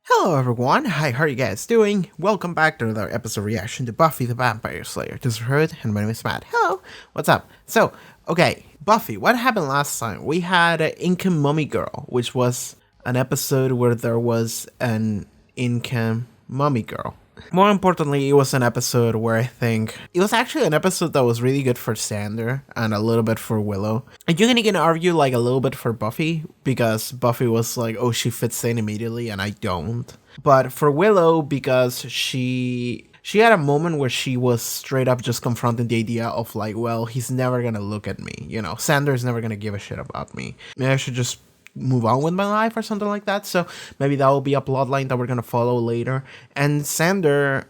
Hello everyone, hi, how are you guys doing? Welcome back to another episode reaction to Buffy the Vampire Slayer. This is Haarute, and my name is Matt. Hello, what's up? So, okay, Buffy, what happened last time? We had Inca Mummy Girl, which was an episode where there was an Inca Mummy Girl. More importantly, it was an episode where I think it was actually an episode that was really good for Xander and a little bit for Willow. And you can even argue like a little bit for Buffy because Buffy was like, oh, she fits in immediately and I don't. But for Willow, because she had a moment where she was straight up just confronting the idea of like, well, he's never gonna look at me. You know, Xander's never gonna give a shit about me. Maybe I should just move on with my life or something like that. So maybe that will be a plotline that we're gonna follow later. And Xander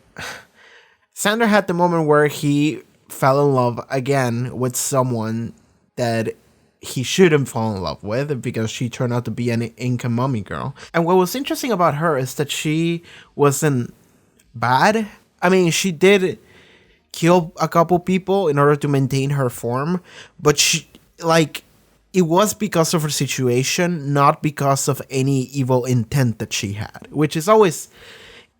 had the moment where he fell in love again with someone that he shouldn't fall in love with because she turned out to be an Inca Mummy Girl. And what was interesting about her is that she wasn't bad. I mean, she did kill a couple people in order to maintain her form, but she, like, it was because of her situation, not because of any evil intent that she had, which is always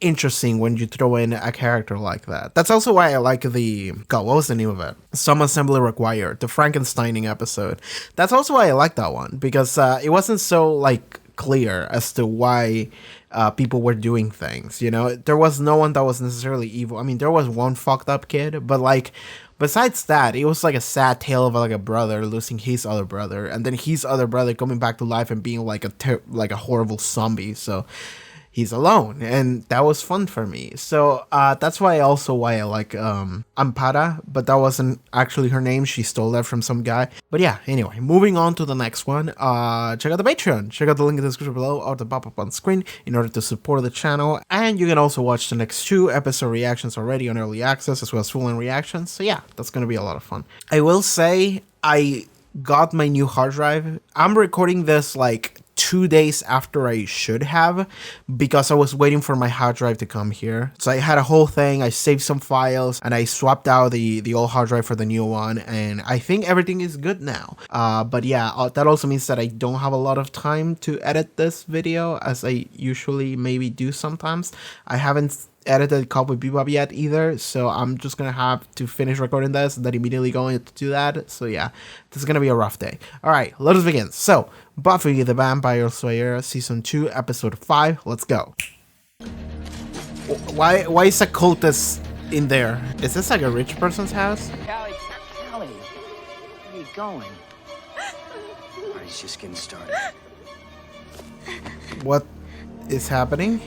interesting when you throw in a character like that. That's also why I like God, what was the name of it? Some Assembly Required, the Frankensteining episode. That's also why I like that one, because it wasn't so, like, clear as to why people were doing things, you know? There was no one that was necessarily evil. I mean, there was one fucked up kid, but, like, besides that, it was like a sad tale of like a brother losing his other brother, and then his other brother coming back to life and being like a horrible zombie. So he's alone, and that was fun for me. So that's why I like Ampara, but that wasn't actually her name. She stole that from some guy. But yeah, anyway, moving on to the next one. Check out the Patreon. Check out the link in the description below or the pop up on screen in order to support the channel. And you can also watch the next 2 episode reactions already on early access as well as full-length reactions. So yeah, that's gonna be a lot of fun. I will say I got my new hard drive. I'm recording this like 2 days after I should have because I was waiting for my hard drive to come here. So I had a whole thing, I saved some files, and I swapped out the old hard drive for the new one, and I think everything is good now. But yeah, that also means that I don't have a lot of time to edit this video as I usually maybe do sometimes. I haven't edited Cowboy Bebop yet either, so I'm just gonna have to finish recording this and then immediately going to do that. So yeah, this is gonna be a rough day. Alright, let us begin. So, Buffy the Vampire Slayer Season 2 Episode 5, let's go. Why is a cultist in there? Is this like a rich person's house? Callie, where are you going? Party's just getting started. What is happening?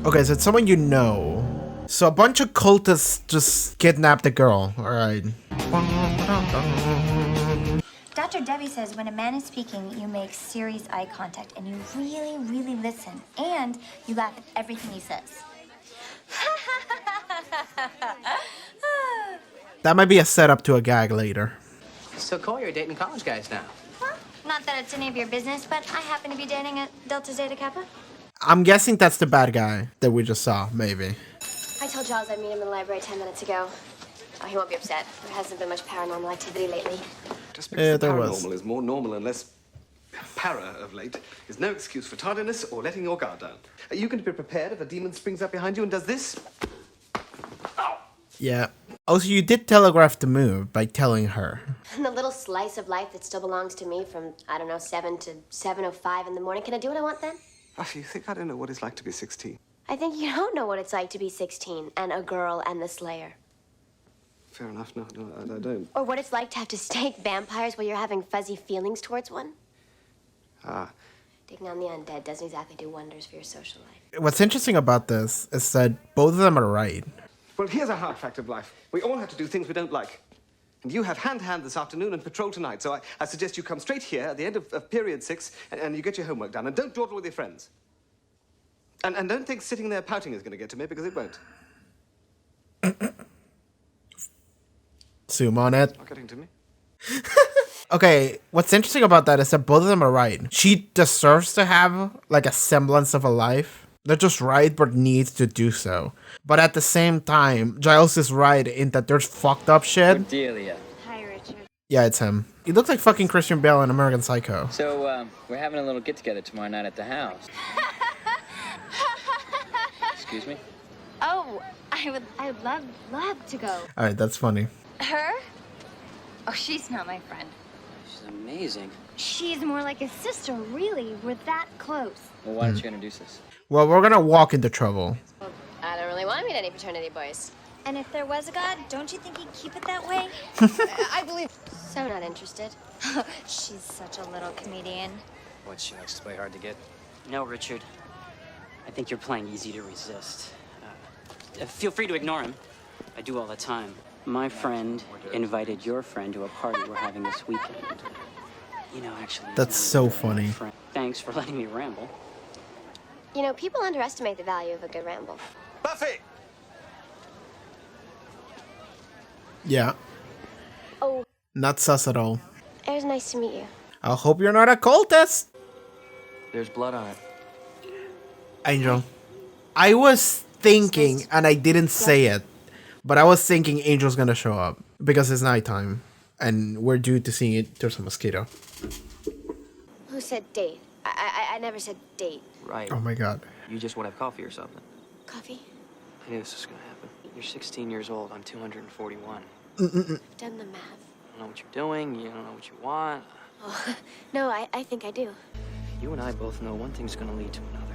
Okay, so it's someone you know. So a bunch of cultists just kidnapped a girl. Alright. Dr. Debbie says when a man is speaking, you make serious eye contact and you really, really listen. And you laugh at everything he says. That might be a setup to a gag later. So Cole, you're dating college guys now. Well, not that it's any of your business, but I happen to be dating a Delta Zeta Kappa. I'm guessing that's the bad guy that we just saw, maybe. I told Giles I'd meet him in the library 10 minutes ago. Oh, he won't be upset. There hasn't been much paranormal activity lately. Just because the there paranormal was. is more normal and less para of late is no excuse for tardiness or letting your guard down. Are you going to be prepared if a demon springs up behind you and does this? Yeah. Also, you did telegraph the move by telling her. And the little slice of life that still belongs to me from, I don't know, 7 to 7:05 in the morning. Can I do what I want then? Buffy, you think I don't know what it's like to be 16? I think you don't know what it's like to be 16 and a girl and the Slayer. Fair enough. No, I don't. Or what it's like to have to stake vampires while you're having fuzzy feelings towards one. Ah. Taking on the undead doesn't exactly do wonders for your social life. What's interesting about this is that both of them are right. Well, here's a hard fact of life. We all have to do things we don't like. And you have hand-to-hand this afternoon and patrol tonight, so I suggest you come straight here at the end of period 6 and you get your homework done. And don't dawdle with your friends. And don't think sitting there pouting is going to get to me, because it won't. Zoom on it. Not getting to me. Okay, what's interesting about that is that both of them are right. She deserves to have, like, a semblance of a life. They're just right, but needs to do so. But at the same time, Giles is right in that there's fucked up shit. Delia. Hi, Richard. Yeah, it's him. He looks like fucking Christian Bale in American Psycho. So, we're having a little get-together tomorrow night at the house. Excuse me? Oh, I would love to go. Alright, that's funny. Her? Oh, she's not my friend. She's amazing. She's more like a sister, really. We're that close. Well, why don't you introduce us? Well, we're gonna walk into trouble. I don't really want to meet any fraternity boys. And if there was a god, don't you think he'd keep it that way? I believe. So not interested. She's such a little comedian. What, she likes to play hard to get? No, Richard. I think you're playing easy to resist. Feel free to ignore him. I do all the time. My friend invited your friend to a party we're having this weekend. You know, actually... That's so funny. Thanks for letting me ramble. You know, people underestimate the value of a good ramble. Buffy! Yeah. Oh, Not sus at all. it was nice to meet you. I hope you're not a cultist. There's blood on it. Angel. I was thinking, and I didn't say it, but I was thinking Angel's gonna show up because it's nighttime and we're due to seeing it. There's a mosquito. Who said date? I never said date. Right. Oh my god. You just want to have coffee or something. Coffee? I knew this was gonna happen. You're 16 years old. I'm 241. I've done the math. You don't know what you're doing. You don't know what you want. Oh, no, I think I do. You and I both know one thing's gonna lead to another.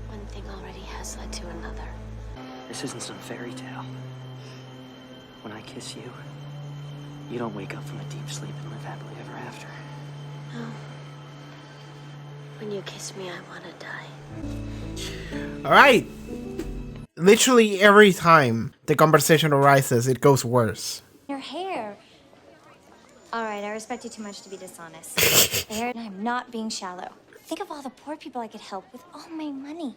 One thing already has led to another. This isn't some fairy tale. When I kiss you, you don't wake up from a deep sleep and live happily ever after. No. When you kiss me, I want to die. Alright. Literally every time the conversation arises, it goes worse. Your hair. All right, I respect you too much to be dishonest. Hair, and I'm not being shallow. Think of all the poor people I could help with all my money.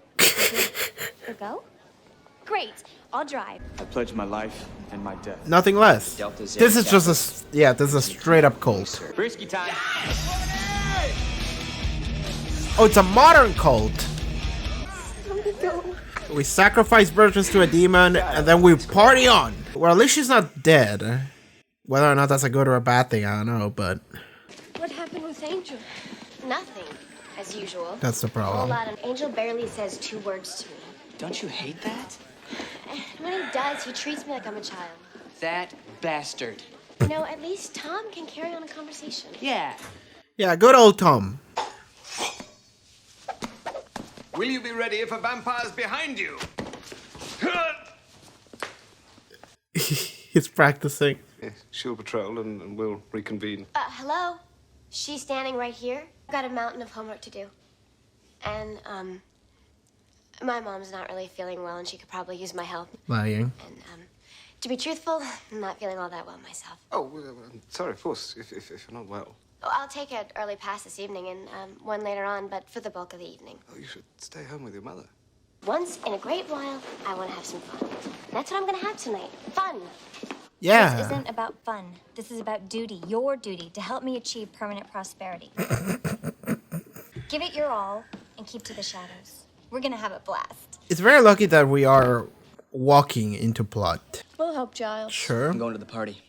You go? Great, I'll drive. I pledge my life and my death. Nothing less. This is just a this is a straight up cult. Brisky time. Oh, it's a modern cult. We sacrifice virgins to a demon and then we party on. Well, at least she's not dead. Whether or not that's a good or a bad thing, I don't know, but What happened with Angel? Nothing, as usual. that's the A whole problem. lot of Angel barely says 2 words to me. Don't you hate that? And when he does, he treats me like I'm a child. That bastard. You know, at least Tom can carry on a conversation. Yeah. Yeah, good old Tom. Will you be ready if a vampire's behind you? He's practicing. Yes, she'll patrol and we'll reconvene. Hello? She's standing right here. I've got a mountain of homework to do. And, my mom's not really feeling well and she could probably use my help. Lying. And, to be truthful, I'm not feeling all that well myself. Oh, well, I'm sorry, of course, if you're not well. Oh, I'll take an early pass this evening and, one later on, but for the bulk of the evening. Oh, you should stay home with your mother. Once in a great while, I want to have some fun. That's what I'm gonna have tonight. Fun. This Yeah. isn't about fun. This is about duty, your duty, to help me achieve permanent prosperity. Give it your all and keep to the shadows. We're gonna have a blast. It's very lucky that we are walking into plot. We'll help Giles. Sure. I'm going to the party.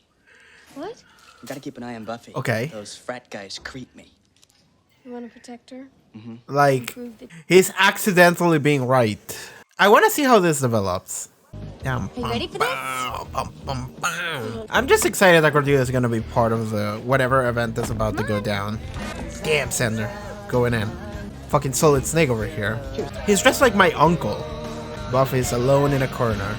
What? You gotta keep an eye on Buffy. Okay. Those frat guys creep me. You want to protect her? Like, Prove that. he's accidentally being right. I want to see how this develops. Damn. Are you ready for this? I'm just excited that Cordelia is gonna be part of the whatever event that's about to go down. Damn, Sander. Going in. Fucking Solid Snake over here. He's dressed like my uncle. Buffy's alone in a corner.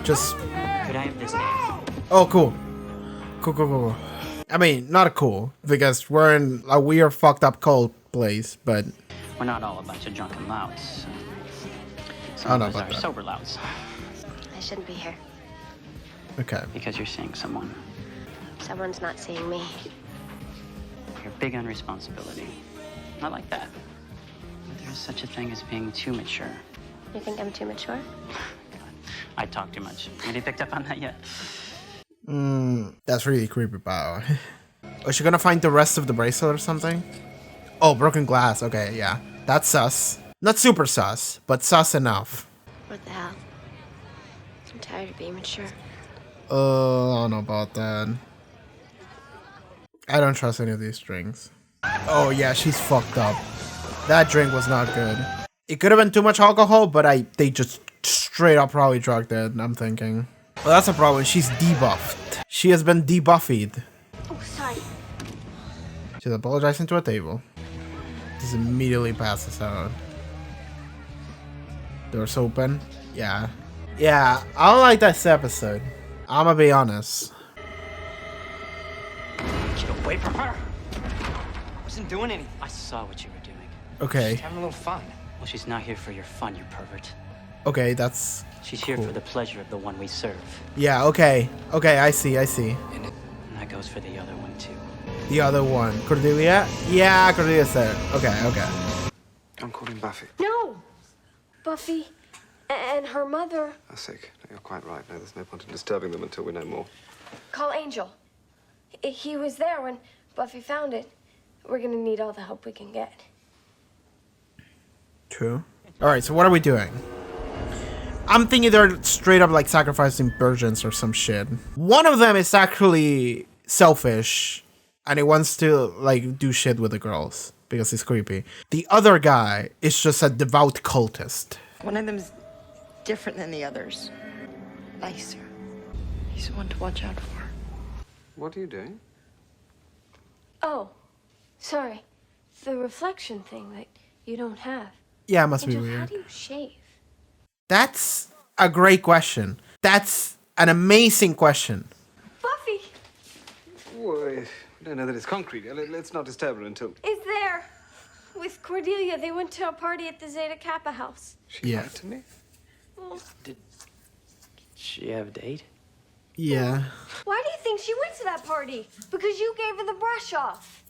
Just... Could I have this name? Oh, cool. Cool. I mean, not cool, because we're in a weird fucked up cult place, but... We're not all a bunch of drunken louts. I Some don't know of us about are that. sober louts. I shouldn't be here. Okay. Because you're seeing someone. Someone's not seeing me. You're big on responsibility. I like that. But there's such a thing as being too mature. You think I'm too mature? I talk too much. Anybody picked up on that yet? That's really creepy, Bao. Is she gonna find the rest of the bracelet or something? Oh, broken glass. Okay, yeah. That's sus. Not super sus, but sus enough. What the hell? I'm tired of being mature. I don't know about that. I don't trust any of these strings. Oh, yeah, she's fucked up. That drink was not good. It could have been too much alcohol, but they just straight up probably drugged it, I'm thinking. Well, that's a problem. She's debuffed. She has been debuffied. Oh, sorry. She's apologizing to a table. Just immediately passes out. Doors open. Yeah. Yeah, I don't like this episode. I'm gonna be honest. Get away from her! I wasn't doing anything. I saw what you were doing. Okay. Just having a little fun. Well, she's not here for your fun, you pervert. Okay, that's She's cool. here for the pleasure of the one we serve. Yeah, okay. Okay, I see. And that goes for the other one, too. The other one. Cordelia? Yeah, Cordelia's there. Okay. I'm calling Buffy. No! Buffy and her mother. Are sick. No, you're quite right. No, there's no point in disturbing them until we know more. Call Angel. He was there when Buffy found it. We're gonna need all the help we can get. True. Alright, so what are we doing? I'm thinking they're straight up like sacrificing virgins or some shit. One of them is actually selfish and he wants to like do shit with the girls because he's creepy. The other guy is just a devout cultist. One of them's different than the others. Nicer. He's the one to watch out for. What are you doing? Oh, sorry. The reflection thing that you don't have. Yeah, it must be Angel, how weird. do you shave? That's a great question. That's an amazing question. Buffy Well, we don't know that it's concrete. Let's not disturb her until... is there with Cordelia. They went to a party at the Zeta Kappa house. She Yeah. lied to me? Did she have a date? Yeah. Why do you think she went to that party? Because you gave her the brush off.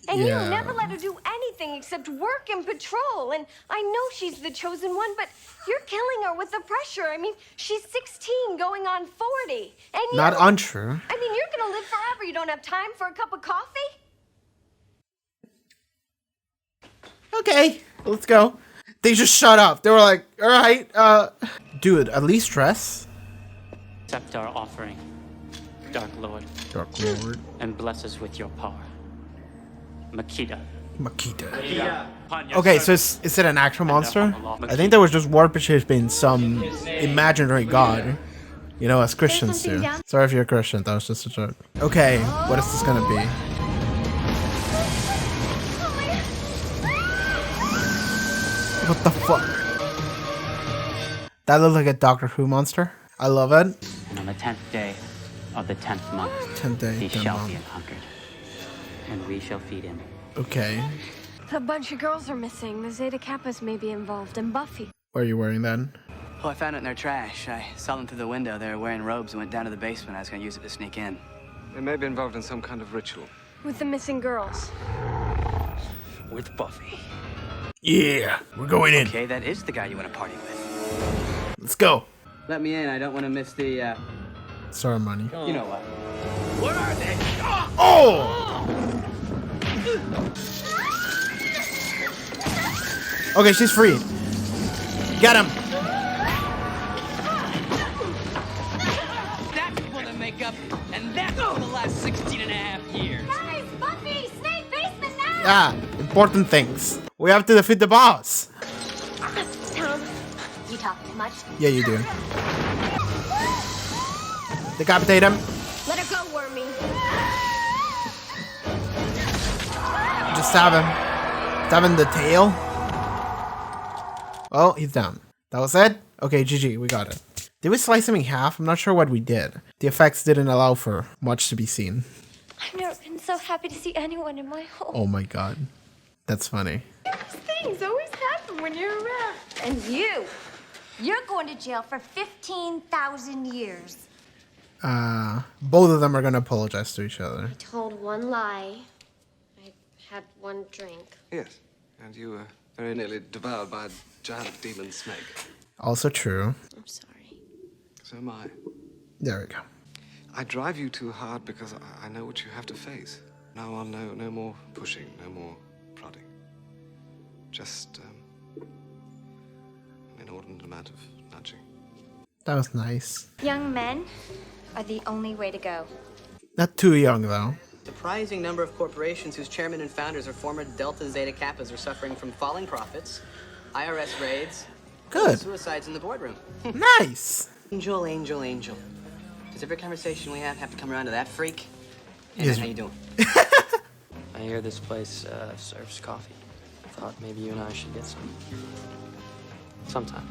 And Yeah. you never let her do anything except work and patrol. And I know she's the chosen one, but you're killing her with the pressure. I mean, she's 16 going on 40. And you, Not untrue. I mean, you're gonna live forever. You don't have time for a cup of coffee? Okay, let's go. They just shut up. They were like, alright, dude, at least dress. Accept our offering, Dark Lord, Dark Lord. and bless us with your power. Makita. Makita. Okay, so is it an actual monster? I think there was just worshiping some imaginary god. You know, as Christians do. Sorry if you're a Christian, that was just a joke. Okay, what is this gonna be? What the fuck? That looked like a Doctor Who monster. I love it. And on the 10th day of the 10th month, 10th day, he 10th shall month. be hungered, and we shall feed him. Okay. A bunch of girls are missing. The Zeta Kappas may be involved, and Buffy. What are you wearing then? Oh, I found it in their trash. I saw them through the window. They were wearing robes and went down to the basement. I was gonna use it to sneak in. They may be involved in some kind of ritual. With the missing girls. With Buffy. Yeah, we're going in. Okay, that is the guy you want to party with. Let's go. Let me in. I don't want to miss the, Ceremony. you know what. Where are they? Oh! Okay, she's free. Get him. That's for the makeup, and that's for the last 16 and a half years. Guys, Buffy, Snake Basement now! Yeah, important things. We have to defeat the boss. Tom, you talk too much. Yeah, you do. Decapitate him. Let her go, Wormy. Just stab him. Stab him in the tail. Well, he's down. That was it? Okay, GG, we got it. Did we slice him in half? I'm not sure what we did. The effects didn't allow for much to be seen. I've never been so happy to see anyone in my home. Oh my god. That's funny. These things always happen when you're around. And you're going to jail for 15,000 years. Both of them are gonna apologize to each other. Told one lie. I had one drink. Yes, and you were very nearly devoured by a giant demon snake. Also true. I'm sorry. So am I. There we go. I drive you too hard because I know what you have to face. Now on, no more pushing, no more prodding. Just an inordinate amount of nudging. That was nice. Young men are the only way to go. Not too young though. surprising number of corporations whose chairmen and founders are former Delta Zeta Kappas are suffering from falling profits, IRS raids, Good. suicides in the boardroom. Nice. Angel, angel, angel. Does every conversation we have to come around to that freak? Hey, Yes. man, how you doing? I hear this place serves coffee. Thought maybe you and I should get some. Sometime.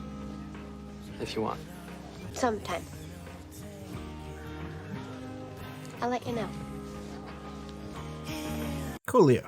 If you want. Sometime. I'll let you know. Coolio.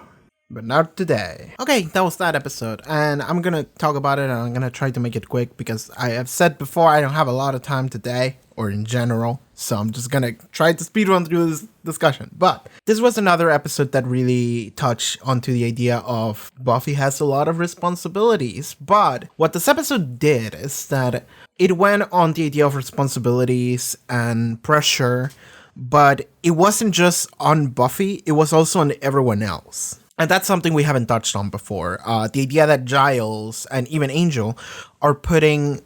But not today. Okay, that was that episode, and I'm gonna talk about it, and I'm gonna try to make it quick because I have said before I don't have a lot of time today, or in general, so I'm just gonna try to speedrun through this discussion. But this was another episode that really touched onto the idea of Buffy has a lot of responsibilities, but what this episode did is that it went on the idea of responsibilities and pressure, but it wasn't just on Buffy, it was also on everyone else. And that's something we haven't touched on before. The idea that Giles and even Angel are putting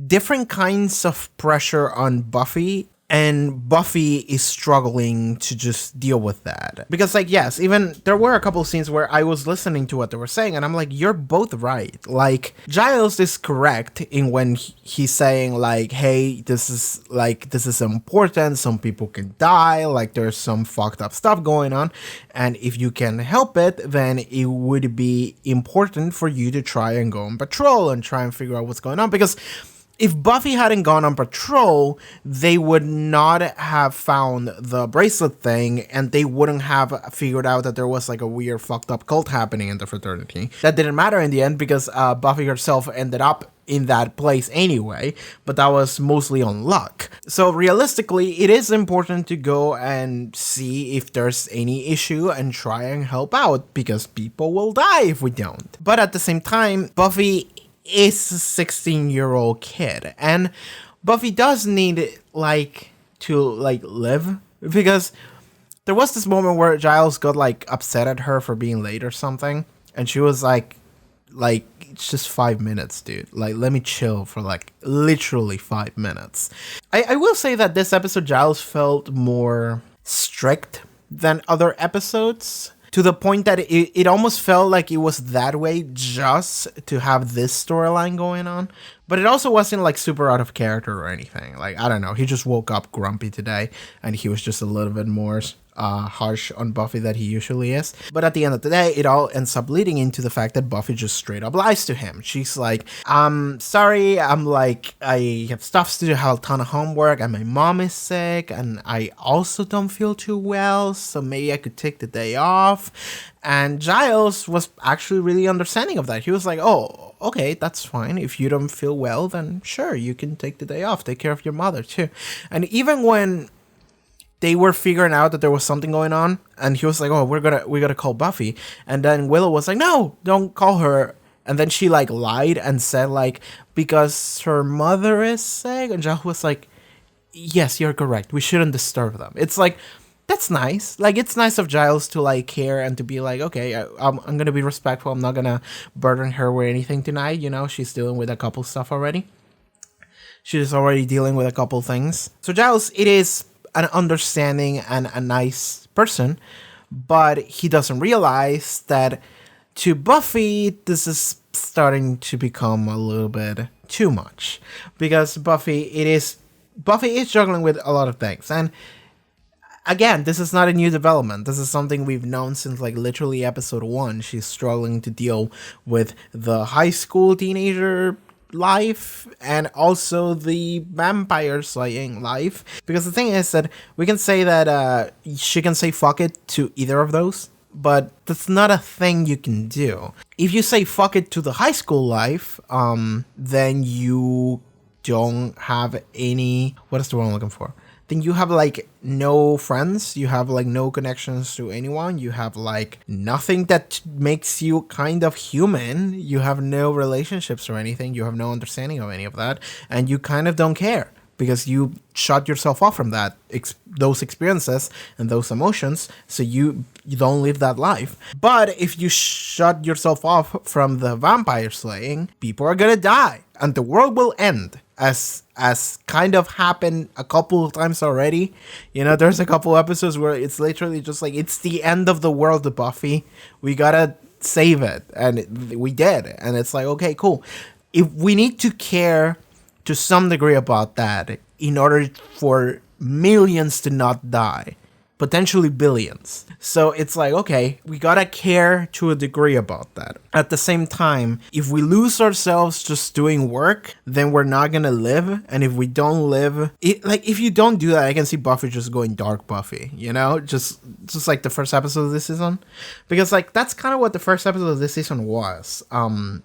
different kinds of pressure on Buffy, and Buffy is struggling to just deal with that. Because, like, yes, even there were a couple of scenes where I was listening to what they were saying, and I'm like, you're both right. Like, Giles is correct in when he's saying, like, hey, this is important, some people can die, like, there's some fucked up stuff going on, and if you can help it, then it would be important for you to try and go on patrol and try and figure out what's going on, because if Buffy hadn't gone on patrol, they would not have found the bracelet thing, and they wouldn't have figured out that there was like a weird fucked up cult happening in the fraternity. That didn't matter in the end because Buffy herself ended up in that place anyway, but that was mostly on luck. So realistically, it is important to go and see if there's any issue and try and help out, because people will die if we don't. But at the same time, Buffy is a 16-year-old kid, and Buffy does need to live, because there was this moment where Giles got upset at her for being late or something, and she was like it's just 5 minutes, dude, let me chill for literally 5 minutes. I will say that this episode Giles felt more strict than other episodes, to the point that it almost felt like it was that way just to have this storyline going on. But it also wasn't super out of character or anything. I don't know, he just woke up grumpy today and he was just a little bit more harsh on Buffy than he usually is. But at the end of the day, it all ends up leading into the fact that Buffy just straight up lies to him. She's like, I'm sorry, I have stuff to do, have a ton of homework, and my mom is sick, and I also don't feel too well, so maybe I could take the day off. And Giles was actually really understanding of that. He was like, oh, okay, that's fine. If you don't feel well, then sure, you can take the day off. Take care of your mother too. And even when they were figuring out that there was something going on, and he was like, oh, we gotta call Buffy. And then Willow was like, no, don't call her. And then she lied and said because her mother is sick. And Giles was like, yes, you're correct. We shouldn't disturb them. It's that's nice. It's nice of Giles to care and to be okay, I'm gonna be respectful. I'm not gonna burden her with anything tonight. She's dealing with a couple stuff already. She's already dealing with a couple things. So Giles, it is an understanding and a nice person, but he doesn't realize that to Buffy, this is starting to become a little bit too much, because Buffy is struggling with a lot of things. And again, this is not a new development. This is something we've known since literally episode 1. She's struggling to deal with the high school teenager life and also the vampire slaying life, because the thing is that we can say that she can say fuck it to either of those, but that's not a thing you can do. If you say fuck it to the high school life, then you don't have any, what is the word I'm looking for? Then you have no friends, you have no connections to anyone, you have nothing that makes you kind of human, you have no relationships or anything, you have no understanding of any of that, and you kind of don't care because you shut yourself off from that, those experiences and those emotions, so you don't live that life. But if you shut yourself off from the vampire slaying, people are gonna die and the world will end. as kind of happened a couple of times already. You know, there's a couple episodes where it's literally just like, it's the end of the world to Buffy. We gotta save it. And we did. And it's like, okay, cool. If we need to care to some degree about that in order for millions to not die, potentially billions. So it's like, okay, we gotta care to a degree about that. At the same time, if we lose ourselves just doing work, then we're not gonna live. And if we don't live, if you don't do that, I can see Buffy just going dark Buffy, you know? Just like the first episode of this season. Because like, that's kind of what the first episode of this season was.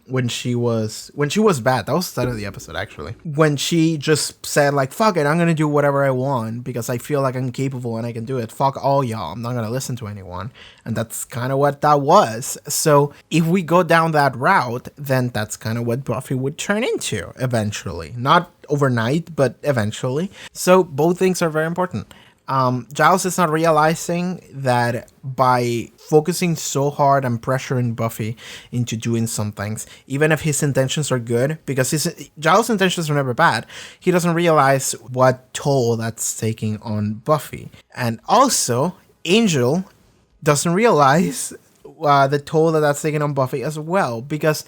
When she was bad. That was the start of the episode, actually. When she just said like, fuck it, I'm gonna do whatever I want because I feel like I'm capable and I can do it. Fuck all y'all, I'm not gonna listen to anyone. And that's kind of what that was. So if we go down that route, then that's kind of what Buffy would turn into eventually. Not overnight, but eventually. So both things are very important. Giles is not realizing that by focusing so hard and pressuring Buffy into doing some things, even if his intentions are good, because Giles' intentions are never bad, he doesn't realize what toll that's taking on Buffy. And also, Angel doesn't realize the toll that's taking on Buffy as well, because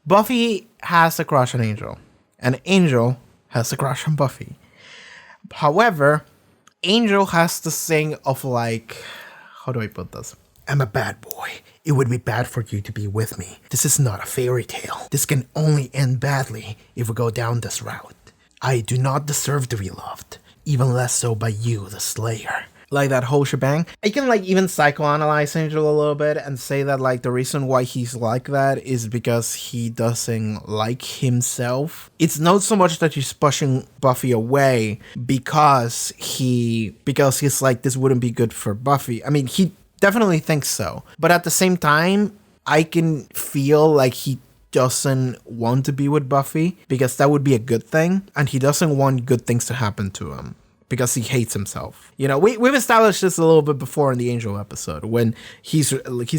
Buffy has a crush on Angel, and Angel has a crush on Buffy. However, Angel has this thing of like, how do I put this? I'm a bad boy. It would be bad for you to be with me. This is not a fairy tale. This can only end badly if we go down this route. I do not deserve to be loved, even less so by you, the Slayer. Like that whole shebang. I can like even psychoanalyze Angel a little bit and say that like the reason why he's like that is because he doesn't like himself. It's not so much that he's pushing Buffy away because he's like, this wouldn't be good for Buffy. I mean, he definitely thinks so. But at the same time, I can feel like he doesn't want to be with Buffy because that would be a good thing. And he doesn't want good things to happen to him, because he hates himself. You know, we've established this a little bit before in the Angel episode when he's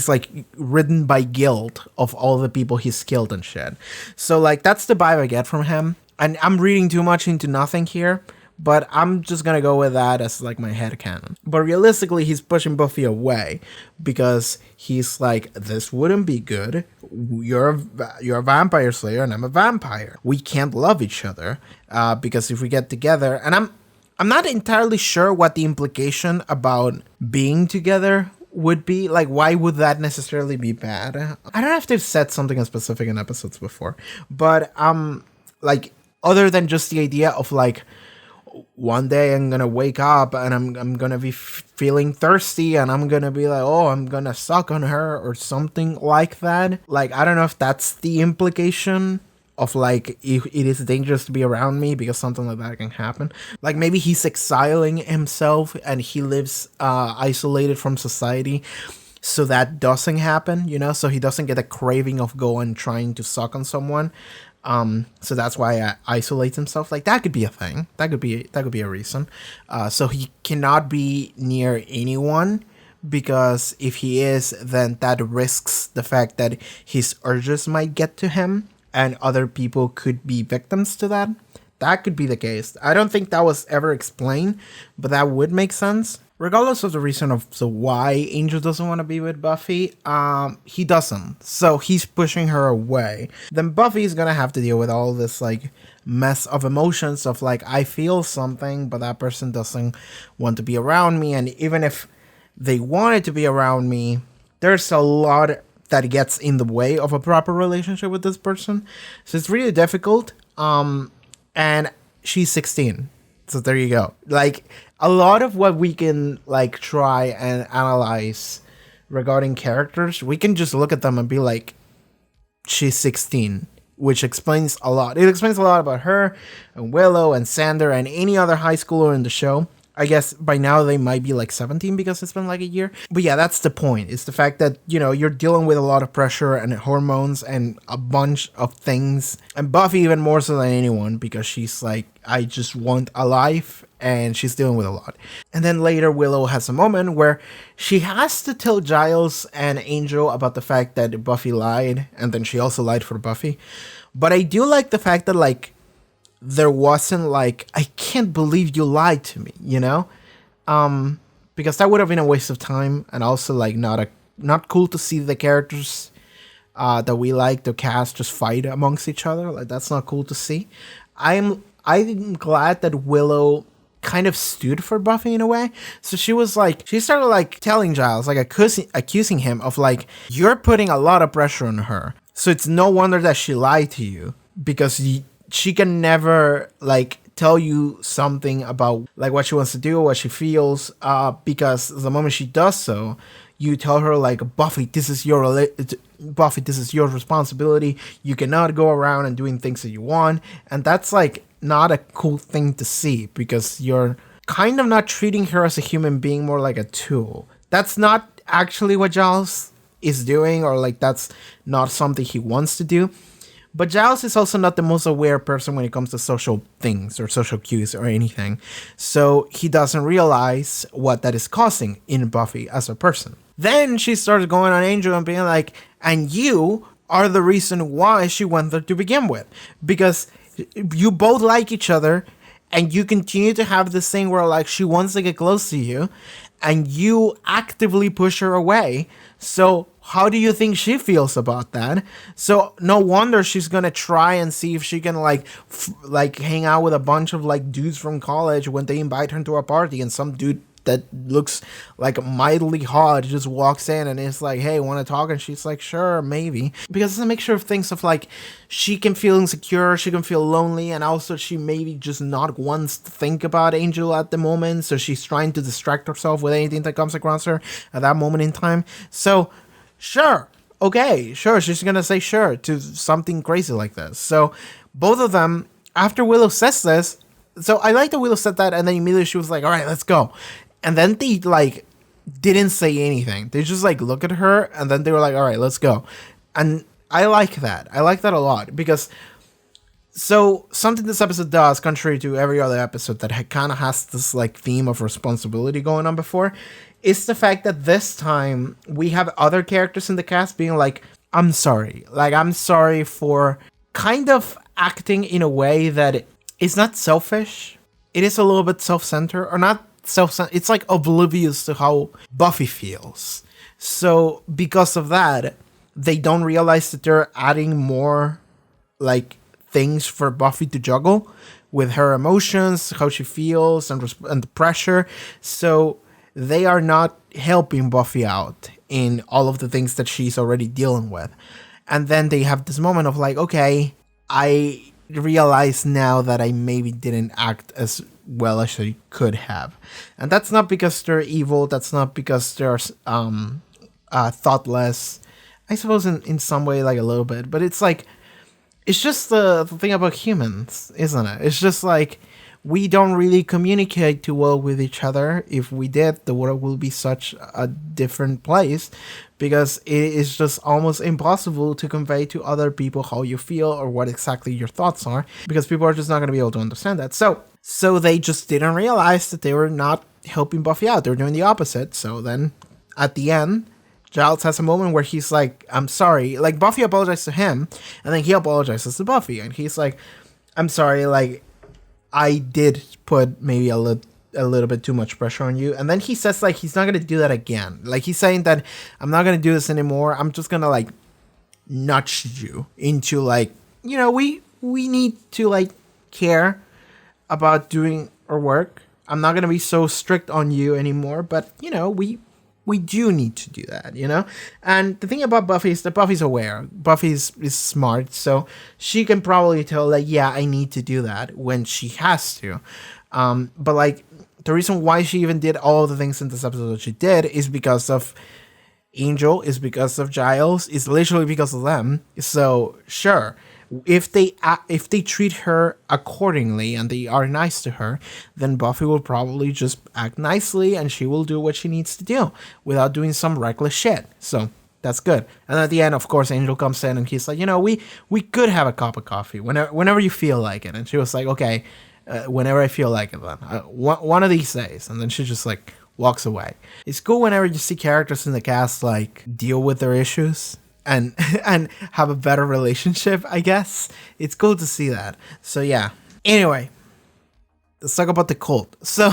like ridden by guilt of all the people he's killed and shit. So like that's the vibe I get from him. And I'm reading too much into nothing here, but I'm just gonna go with that as like my headcanon. But realistically, he's pushing Buffy away because he's like, this wouldn't be good. You're a vampire slayer and I'm a vampire. We can't love each other because if we get together, and I'm not entirely sure what the implication about being together would be. Like, why would that necessarily be bad? I don't know if they've said something specific in episodes before, but like, other than just the idea of like, one day I'm gonna wake up and I'm gonna be feeling thirsty and I'm gonna be like, oh, I'm gonna suck on her or something like that. Like, I don't know if that's the implication of like, if it is dangerous to be around me because something like that can happen. Like maybe he's exiling himself and he lives isolated from society so that doesn't happen, you know, so he doesn't get a craving of going trying to suck on someone. So that's why I isolates himself. Like that could be a thing. That could be a reason. So he cannot be near anyone, because if he is, then that risks the fact that his urges might get to him and other people could be victims to that. That could be the case. I don't think that was ever explained, but that would make sense. Regardless of the reason of why Angel doesn't want to be with Buffy, he doesn't. So he's pushing her away. Then Buffy is gonna have to deal with all this like mess of emotions of like, I feel something, but that person doesn't want to be around me. And even if they wanted to be around me, there's a lot that gets in the way of a proper relationship with this person. So it's really difficult. And she's 16. So there you go. Like a lot of what we can like try and analyze regarding characters, we can just look at them and be like, she's 16, which explains a lot. It explains a lot about her and Willow and Xander and any other high schooler in the show. I guess by now they might be like 17 because it's been like a year. But yeah, that's the point. It's the fact that, you know, you're dealing with a lot of pressure and hormones and a bunch of things. And Buffy even more so than anyone, because she's like, I just want a life, and she's dealing with a lot. And then later Willow has a moment where she has to tell Giles and Angel about the fact that Buffy lied, and then she also lied for Buffy. But I do like the fact that like there wasn't like, I can't believe you lied to me, you know? Because that would have been a waste of time, and also like not cool to see the characters that we like, the cast, just fight amongst each other. Like, that's not cool to see. I'm glad that Willow kind of stood for Buffy in a way. So she started like telling Giles, like accusing him of like, you're putting a lot of pressure on her. So it's no wonder that she lied to you, because she can never like tell you something about like what she wants to do, what she feels, because the moment she does so, you tell her like, Buffy, this is your responsibility. You cannot go around and doing things that you want. And that's like not a cool thing to see, because you're kind of not treating her as a human being, more like a tool. That's not actually what Giles is doing, or like that's not something he wants to do. But Giles is also not the most aware person when it comes to social things or social cues or anything. So he doesn't realize what that is causing in Buffy as a person. Then she starts going on Angel and being like, and you are the reason why she went there to begin with. Because you both like each other, and you continue to have this thing where like she wants to get close to you, and you actively push her away. So how do you think she feels about that? So no wonder she's gonna try and see if she can like hang out with a bunch of like dudes from college when they invite her to a party, and some dude that looks like mightily hot just walks in and is like, hey, want to talk? And she's like, sure, maybe. Because it's a mixture of things of like, she can feel insecure, she can feel lonely, and also she maybe just not wants to think about Angel at the moment, so she's trying to distract herself with anything that comes across her at that moment in time. So sure, okay, sure, she's gonna say sure to something crazy like this. So both of them, after Willow says this, so I like that Willow said that, and then immediately she was like, all right, let's go. And then they like didn't say anything. They just like look at her, and then they were like, all right, let's go. And I like that. I like that a lot, because so something this episode does, contrary to every other episode that kind of has this like theme of responsibility going on before, is the fact that this time we have other characters in the cast being like, I'm sorry. Like, I'm sorry for kind of acting in a way that is not selfish. It is a little bit self-centered, or not self-centered. It's like oblivious to how Buffy feels. So because of that, they don't realize that they're adding more like things for Buffy to juggle with her emotions, how she feels, and the pressure. So they are not helping Buffy out in all of the things that she's already dealing with. And then they have this moment of like, okay, I realize now that I maybe didn't act as well as I could have. And that's not because they're evil, that's not because they're thoughtless. I suppose in some way, like a little bit, but it's like, it's just the thing about humans, isn't it? It's just like, we don't really communicate too well with each other. If we did, the world will be such a different place, because it is just almost impossible to convey to other people how you feel or what exactly your thoughts are, because people are just not going to be able to understand that. So they just didn't realize that they were not helping Buffy out. They were doing the opposite. So then at the end, Giles has a moment where he's like, I'm sorry. Like, Buffy apologized to him, and then he apologizes to Buffy, and he's like, I'm sorry, like, I did put maybe a little bit too much pressure on you. And then he says like he's not going to do that again. Like, he's saying that I'm not going to do this anymore. I'm just going to like nudge you into like, you know, we need to like care about doing our work. I'm not going to be so strict on you anymore, but you know, we do need to do that, you know? And the thing about Buffy is that Buffy's aware. Buffy is smart, so she can probably tell, like, yeah, I need to do that when she has to. But, like, the reason why she even did all the things in this episode that she did is because of Angel, is because of Giles, is literally because of them. So, sure, if they treat her accordingly and they are nice to her, then Buffy will probably just act nicely and she will do what she needs to do without doing some reckless shit. So that's good. And at the end, of course, Angel comes in and he's like, you know, we could have a cup of coffee whenever you feel like it. And she was like, okay, whenever I feel like it, then one of these days. And then she just like walks away. It's cool whenever you see characters in the cast like deal with their issues and have a better relationship, I guess. It's cool to see that. So yeah, Anyway, let's talk about the cult. So,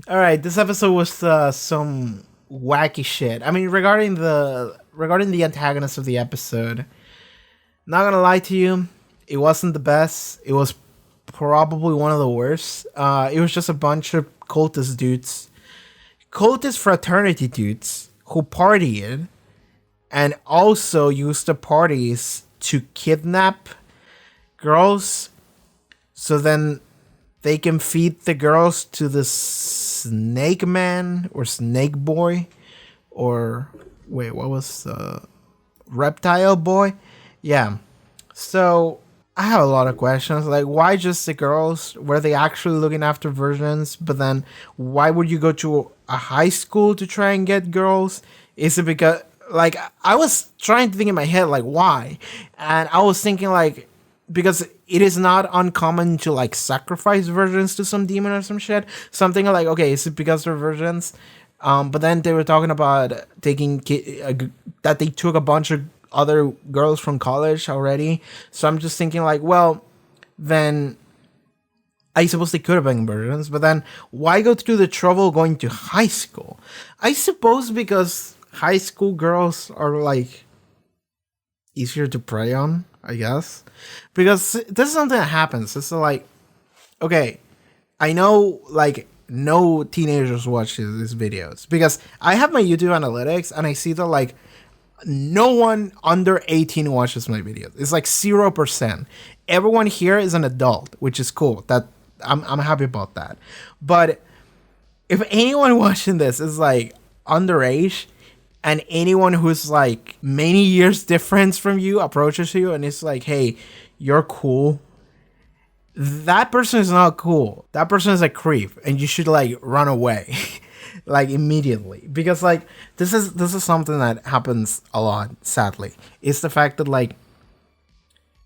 all right, this episode was some wacky shit. I mean, regarding the antagonist of the episode, not gonna lie to you, it wasn't the best. It was probably one of the worst. It was just a bunch of cultist fraternity dudes who partied and also used the parties to kidnap girls so then they can feed the girls to the snake man or snake boy or wait, what was Reptile Boy? Yeah. So I have a lot of questions. Like, why just the girls? Were they actually looking after virgins? But then why would you go to a high school to try and get girls? Is it because, like, I was trying to think in my head, like, why? And I was thinking, like, because it is not uncommon to, like, sacrifice virgins to some demon or some shit. So I'm thinking, like, okay, is it because they're virgins? But then they were talking about that they took a bunch of other girls from college already. So I'm just thinking, like, well, then I suppose they could have been virgins. But then why go through the trouble going to high school? I suppose because high school girls are, like, easier to prey on, I guess. Because this is something that happens. It's like, okay, I know, like, no teenagers watch these videos because I have my YouTube analytics and I see that, like, no one under 18 watches my videos. It's like 0%. Everyone here is an adult, which is cool. That I'm happy about that. But if anyone watching this is, like, underage, and anyone who's, like, many years difference from you approaches you and it's like, hey, you're cool, that person is not cool. That person is a creep and you should, like, run away like immediately. Because, like, this is something that happens a lot, sadly. It's the fact that, like,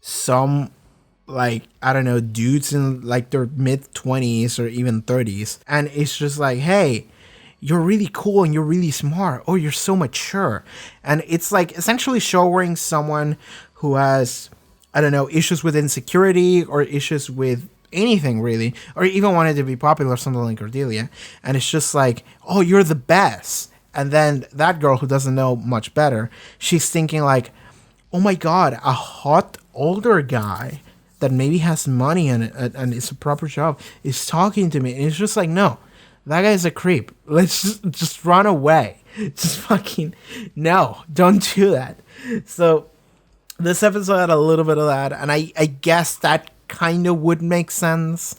some, like, I don't know, dudes in, like, their mid-20s or even 30s, and it's just like, hey, you're really cool and you're really smart. Oh, you're so mature. And it's, like, essentially showing someone who has, I don't know, issues with insecurity or issues with anything really, or even wanted to be popular or something like Cordelia. And it's just like, oh, you're the best. And then that girl who doesn't know much better, she's thinking like, oh my God, a hot older guy that maybe has money and it's a proper job is talking to me. And it's just like, no, that guy's a creep. Let's just run away. Just fucking, no, don't do that. So this episode had a little bit of that. And I guess that kind of would make sense,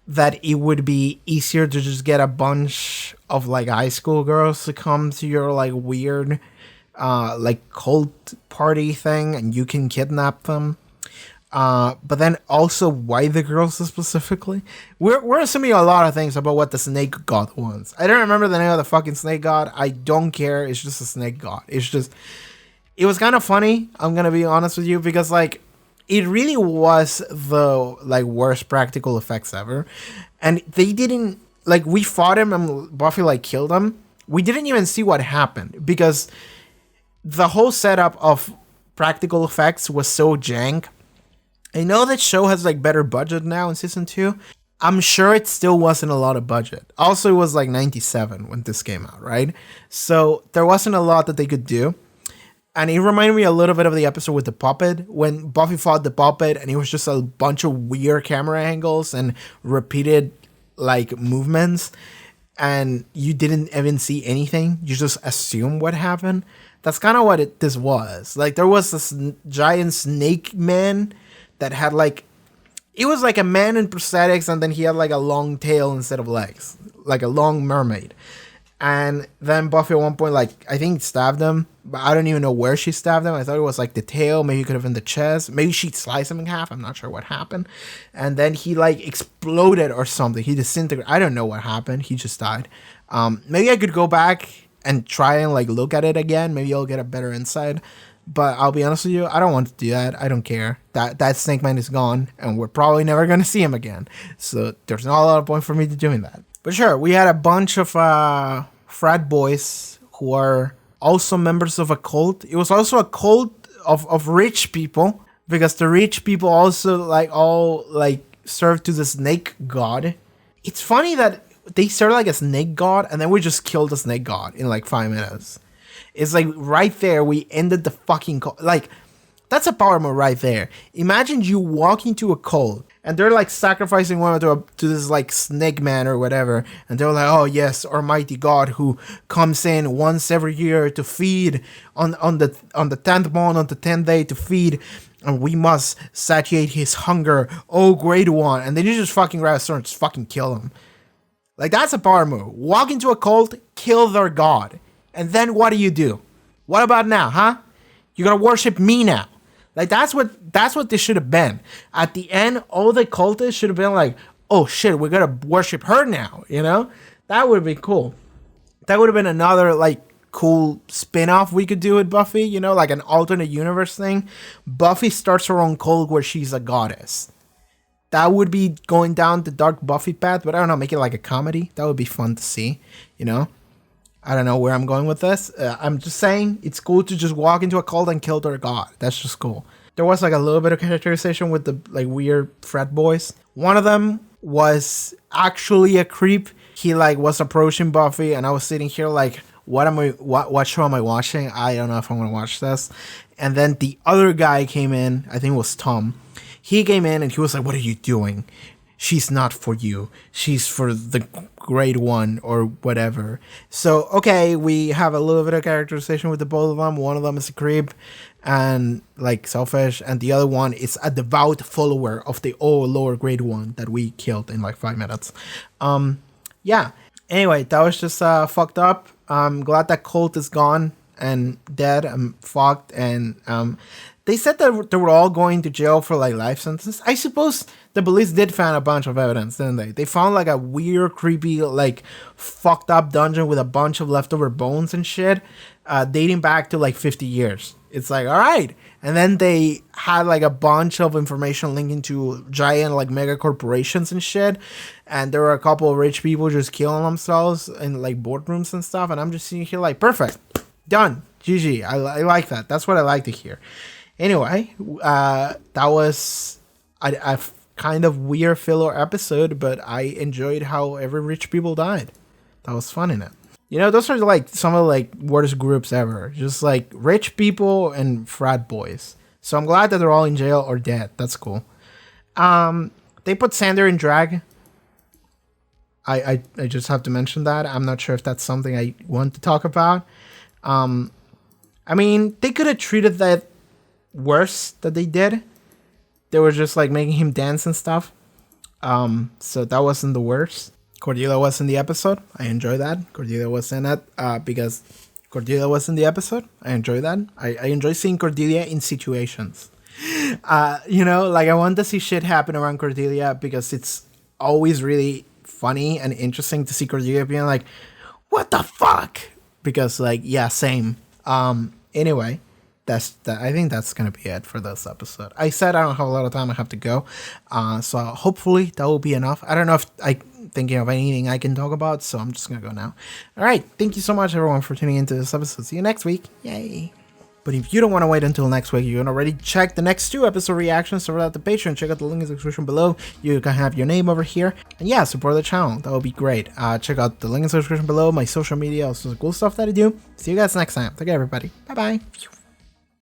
that it would be easier to just get a bunch of, like, high school girls to come to your, like, weird, like, cult party thing and you can kidnap them. But then also, why the girls specifically? We're assuming a lot of things about what the snake god wants. I don't remember the name of the fucking snake god. I don't care. It's just a snake god. It's just, it was kind of funny, I'm gonna be honest with you, because, like, it really was the, like, worst practical effects ever. And they didn't, like, we fought him and Buffy, like, killed him. We didn't even see what happened because the whole setup of practical effects was so jank. I know that show has, like, better budget now in season 2. I'm sure it still wasn't a lot of budget. Also, it was, like, 97 when this came out, right? So there wasn't a lot that they could do. And it reminded me a little bit of the episode with the puppet, when Buffy fought the puppet and it was just a bunch of weird camera angles and repeated, like, movements. And you didn't even see anything. You just assume what happened. That's kind of what this was. Like, there was this giant snake man that had, like, it was like a man in prosthetics, and then he had, like, a long tail instead of legs, like a long mermaid. And then Buffy at one point, like, I think stabbed him, but I don't even know where she stabbed him. I thought it was, like, the tail. Maybe it could have been the chest. Maybe she sliced him in half. I'm not sure what happened. And then he, like, exploded or something. He disintegrated. I don't know what happened. He just died. Maybe I could go back and try and, like, look at it again. Maybe I'll get a better insight. But I'll be honest with you, I don't want to do that. I don't care. That snake man is gone, and we're probably never going to see him again. So there's not a lot of point for me to doing that. But sure, we had a bunch of frat boys who are also members of a cult. It was also a cult of rich people, because the rich people also, like, all, like, serve to the snake god. It's funny that they serve like a snake god and then we just killed the snake god in like 5 minutes. It's like right there we ended the fucking cult. Like that's a power move right there. Imagine you walk into a cult and they're like sacrificing one to this like snake man or whatever, and they're like, oh yes, almighty god who comes in once every year to feed on the 10th month, on the 10th day to feed, and we must satiate his hunger, oh great one. And then you just fucking grab a sword and just fucking kill him. Like that's a power move. Walk into a cult, kill their god, and then what do? What about now, huh? You're gonna worship me now. Like that's what this should have been. At the end, all the cultists should have been like, oh shit, we're gonna worship her now, you know? That would have been cool. That would have been another like cool spin-off we could do with Buffy, you know, like an alternate universe thing. Buffy starts her own cult where she's a goddess. That would be going down the dark Buffy path, but I don't know, make it like a comedy. That would be fun to see, you know? I don't know where I'm going with this. I'm just saying it's cool to just walk into a cult and kill their god. That's just cool. There was like a little bit of characterization with the like weird frat boys. One of them was actually a creep. He like was approaching Buffy and I was sitting here like, what show am I watching? I don't know if I'm gonna watch this. And then the other guy came in, I think it was Tom. He came in and he was like, what are you doing? She's not for you. She's for the great one or whatever. So, okay, we have a little bit of characterization with the both of them. One of them is a creep and like selfish. And the other one is a devout follower of the lower grade one that we killed in like 5 minutes. Yeah. Anyway, that was just fucked up. I'm glad that cult is gone and dead. I'm fucked. And they said that they were all going to jail for like life sentences. I suppose the police did find a bunch of evidence, didn't they? They found like a weird, creepy, like fucked up dungeon with a bunch of leftover bones and shit, dating back to like 50 years. It's like, all right. And then they had like a bunch of information linking to giant like mega corporations and shit. And there were a couple of rich people just killing themselves in like boardrooms and stuff. And I'm just sitting here like, perfect, done, GG. I like that. That's what I like to hear. Anyway, that was a kind of weird filler episode, but I enjoyed how every rich people died. That was fun in it. You know, those are like some of the like worst groups ever. Just like rich people and frat boys. So I'm glad that they're all in jail or dead. That's cool. They put Sander in drag. I just have to mention that. I'm not sure if that's something I want to talk about. I mean, they could have treated that worse that they did. They were just like making him dance and stuff. So that wasn't the worst. Cordelia was in the episode. I enjoy that. Cordelia was in it because Cordelia was in the episode. I enjoy that. I enjoy seeing Cordelia in situations. You know, like I want to see shit happen around Cordelia because it's always really funny and interesting to see Cordelia being like, what the fuck? Because like, yeah, same. Anyway, I think that's gonna be it for this episode. I said I don't have a lot of time. I have to go. So hopefully that will be enough. I don't know if I'm thinking of anything I can talk about, so I'm just gonna go now. All right. Thank you so much, everyone, for tuning into this episode. See you next week. Yay. But if you don't want to wait until next week, you can already check the next 2 episode reactions over at the Patreon. Check out the link in the description below. You can have your name over here. And yeah, support the channel. That would be great. Check out the link in the description below, my social media, also the cool stuff that I do. See you guys next time. Take care, everybody. Bye-bye.